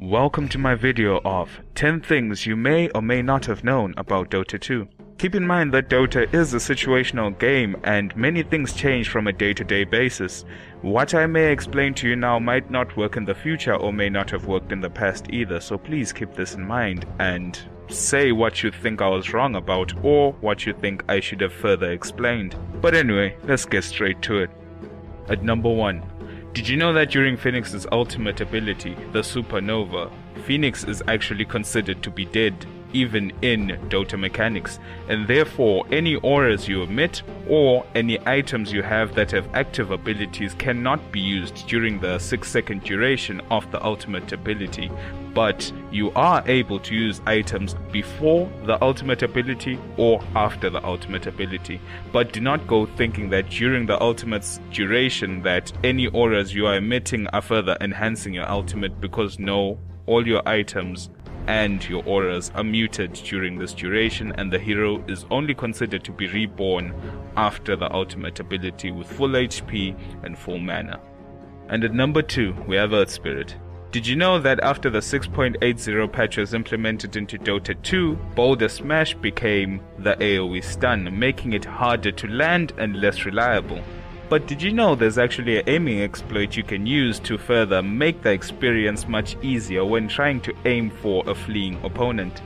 Welcome to my video of 10 things you may or may not have known about Dota 2. Keep in mind that Dota is a situational game and many things change from a day-to-day basis. What I may explain to you now might not work in the future or may not have worked in the past either, so please keep this in mind and say what you think I was wrong about or what you think I should have further explained. But anyway, let's get straight to it. At number 1. Did you know that during Phoenix's ultimate ability, the Supernova, Phoenix is actually considered to be dead, even in Dota mechanics, and therefore any auras you emit or any items you have that have active abilities cannot be used during the 6-second duration of the ultimate ability, but you are able to use items before the ultimate ability or after the ultimate ability. But do not go thinking that during the ultimate's duration that any auras you are emitting are further enhancing your ultimate, because no, all your items and your auras are muted during this duration, and the hero is only considered to be reborn after the ultimate ability with full HP and full mana. And at number 2, we have Earth Spirit. Did you know that after the 6.80 patch was implemented into Dota 2, Boulder Smash became the AoE stun, making it harder to land and less reliable? But did you know there's actually an aiming exploit you can use to further make the experience much easier when trying to aim for a fleeing opponent?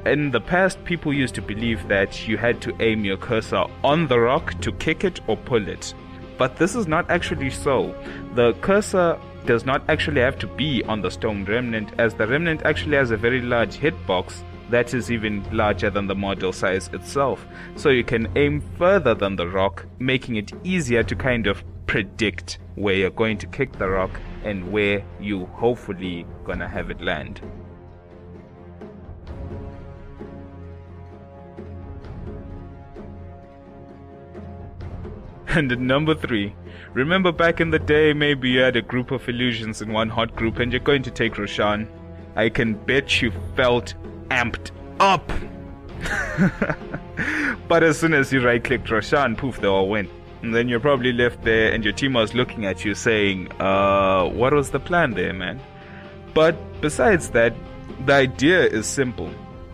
In the past, people used to believe that you had to aim your cursor on the rock to kick it or pull it. But this is not actually so. The cursor does not actually have to be on the stone remnant, as the remnant actually has a very large hitbox that is even larger than the model size itself, so you can aim further than the rock, making it easier to kind of predict where you're going to kick the rock and where you hopefully gonna have it land. And at number 3, remember back in the day, maybe you had a group of illusions in one hot group and you're going to take Roshan. I can bet you felt amped up. But as soon as you right clicked Roshan, poof, they all went. And then you're probably left there and your team was looking at you saying, what was the plan there, man? But besides that, the idea is simple.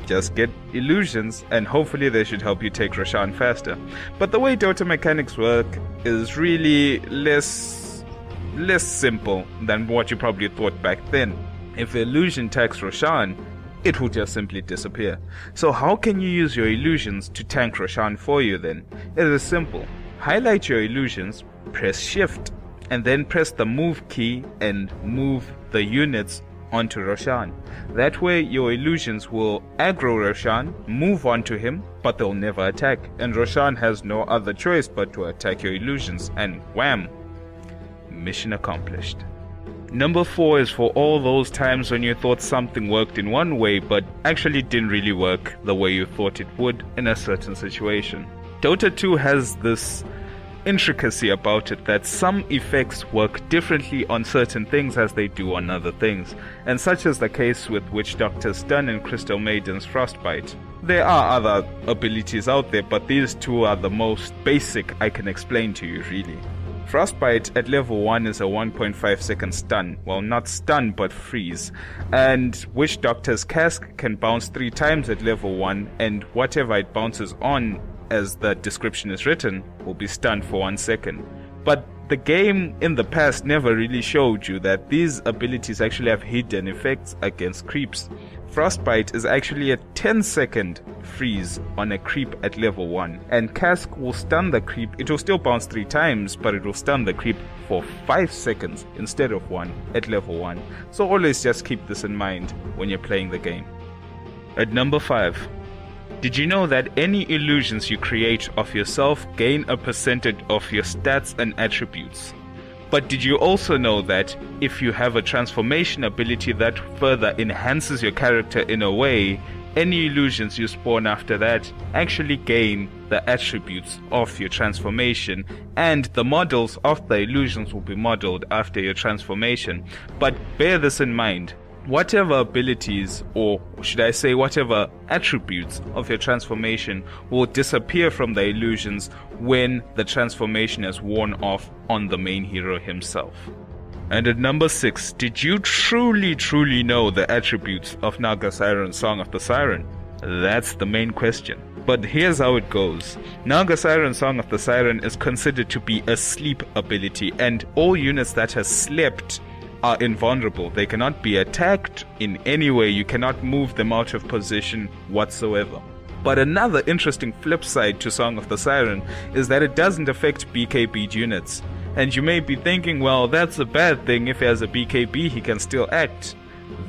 Just get illusions and hopefully they should help you take Roshan faster. But the way Dota mechanics work is really less simple than what you probably thought back then. If the illusion tags Roshan, it will just simply disappear. So how can you use your illusions to tank Roshan for you then? It is simple. Highlight your illusions, press shift, and then press the move key and move the units onto Roshan. That way your illusions will aggro Roshan, move onto him, but they'll never attack. And Roshan has no other choice but to attack your illusions, and wham! Mission accomplished. Number 4 is for all those times when you thought something worked in one way but actually didn't really work the way you thought it would in a certain situation. Dota 2 has this intricacy about it that some effects work differently on certain things as they do on other things, and such is the case with Witch Doctor's Stun and Crystal Maiden's Frostbite. There are other abilities out there, but these two are the most basic I can explain to you really. Frostbite at level 1 is a 1.5 second stun, well, not stun but freeze, and Witch Doctor's Cask can bounce 3 times at level 1, and whatever it bounces on, as the description is written, will be stunned for 1 second. But the game in the past never really showed you that these abilities actually have hidden effects against creeps. Frostbite is actually a 10-second freeze on a creep at level 1, and Cask will stun the creep. It will still bounce 3 times, but it will stun the creep for 5 seconds instead of 1 at level 1. So always just keep this in mind when you're playing the game. At number 5. Did you know that any illusions you create of yourself gain a percentage of your stats and attributes? But did you also know that if you have a transformation ability that further enhances your character in a way, any illusions you spawn after that actually gain the attributes of your transformation, and the models of the illusions will be modeled after your transformation. But bear this in mind. Whatever abilities, or should I say whatever attributes of your transformation will disappear from the illusions when the transformation is worn off on the main hero himself. And at number 6, did you truly know the attributes of Naga Siren's Song of the Siren? That's the main question. But here's how it goes. Naga Siren's Song of the Siren is considered to be a sleep ability, and all units that have slept are invulnerable. They cannot be attacked in any way. You cannot move them out of position whatsoever. But another interesting flip side to Song of the Siren is that it doesn't affect BKB units. And you may be thinking, well, that's a bad thing. If he has a BKB, he can still act.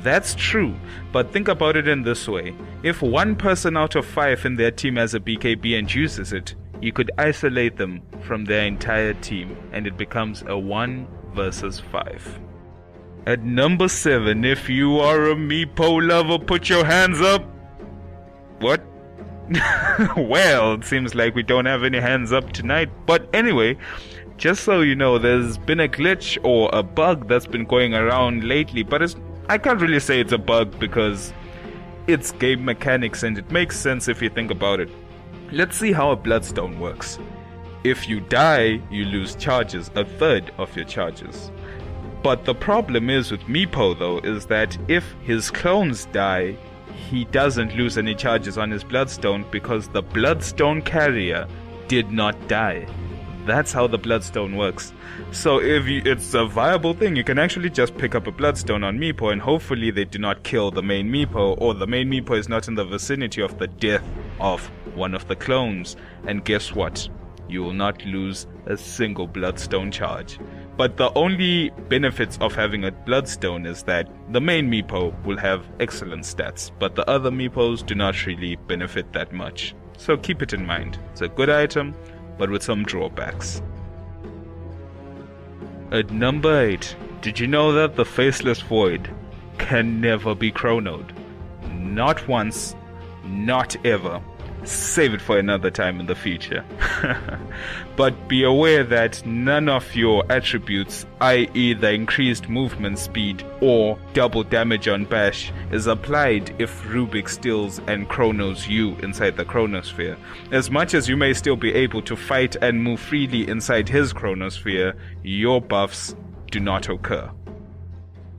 That's true, but think about it in this way. If one person out of 5 in their team has a BKB and uses it, you could isolate them from their entire team, and it becomes a 1 versus 5. At number 7, if you are a Meopo lover, put your hands up. What? Well, it seems like we don't have any hands up tonight. But anyway, just so you know, there's been a glitch or a bug that's been going around lately, but I can't really say it's a bug because it's game mechanics and it makes sense if you think about it. Let's see how a Bloodstone works. If you die, you lose charges, a third of your charges. But the problem is with Meopo though, is that if his clones die, he doesn't lose any charges on his Bloodstone because the Bloodstone carrier did not die. That's how the Bloodstone works. So if it's a viable thing, you can actually just pick up a Bloodstone on Meopo and hopefully they do not kill the main Meopo, or the main Meopo is not in the vicinity of the death of one of the clones. And guess what? You will not lose a single Bloodstone charge. But the only benefits of having a Bloodstone is that the main Meopo will have excellent stats, but the other Meepos do not really benefit that much. So keep it in mind. It's a good item, but with some drawbacks. At number 8, did you know that the Faceless Void can never be chronoed? Not once, not ever. Save it for another time in the future. But be aware that none of your attributes, i.e. the increased movement speed or double damage on bash, is applied if Rubik steals and chronos you inside the chronosphere. As much as you may still be able to fight and move freely inside his chronosphere, your buffs do not occur.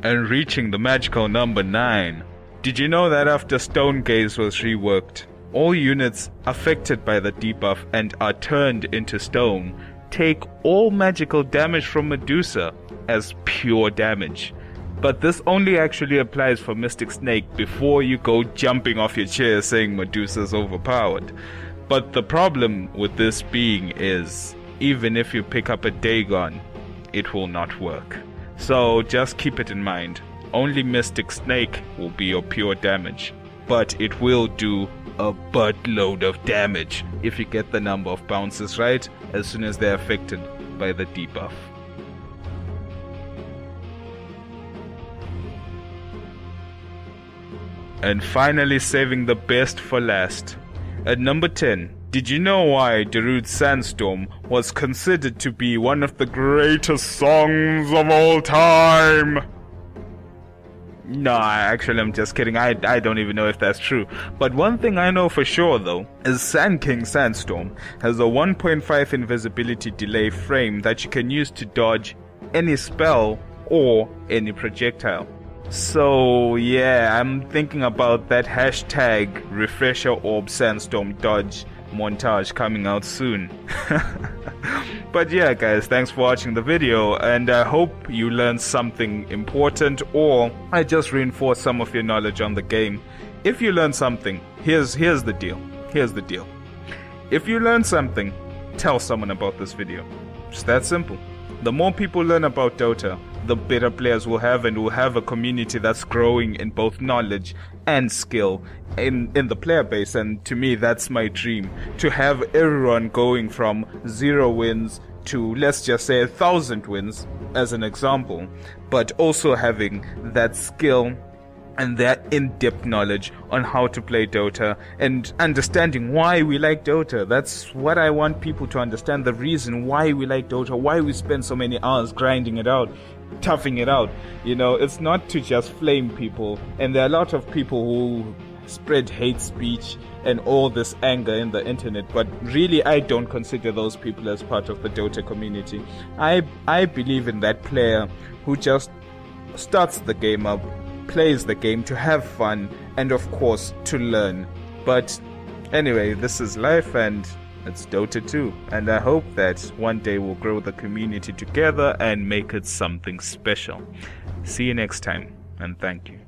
And reaching the magical number 9, did you know that after Stone Gaze was reworked, all units affected by the debuff and are turned into stone take all magical damage from Medusa as pure damage. But this only actually applies for Mystic Snake before you go jumping off your chair saying Medusa's overpowered. But the problem with this being is, even if you pick up a Dagon, it will not work. So just keep it in mind. Only Mystic Snake will be your pure damage, but it will do a buttload of damage if you get the number of bounces right as soon as they're affected by the debuff. And finally, saving the best for last. At number 10, did you know why Darude's Sandstorm was considered to be one of the greatest songs of all time? No, actually I'm just kidding. I don't even know if that's true. But one thing I know for sure though is Sand King Sandstorm has a 1.5 invisibility delay frame that you can use to dodge any spell or any projectile. So yeah, I'm thinking about that hashtag refresher orb sandstorm dodge montage coming out soon. But yeah guys, thanks for watching the video, and I hope you learned something important, or I just reinforced some of your knowledge on the game. If you learned something, here's the deal. If you learned something, tell someone about this video. It's that simple. The more people learn about Dota, the better players will have, and will have a community that's growing in both knowledge and skill in the player base. And to me, that's my dream, to have everyone going from 0 wins to, let's just say, 1,000 wins as an example, but also having that skill and that in-depth knowledge on how to play Dota and understanding why we like Dota. That's what I want people to understand, the reason why we like Dota, why we spend so many hours grinding it out, toughing it out. You know, it's not to just flame people, and there are a lot of people who spread hate speech and all this anger in the internet, but really I don't consider those people as part of the Dota community. I believe in that player who just starts the game up, plays the game to have fun, and of course to learn. But anyway, this is life and it's Dota 2, and I hope that one day we'll grow the community together and make it something special. See you next time, and thank you.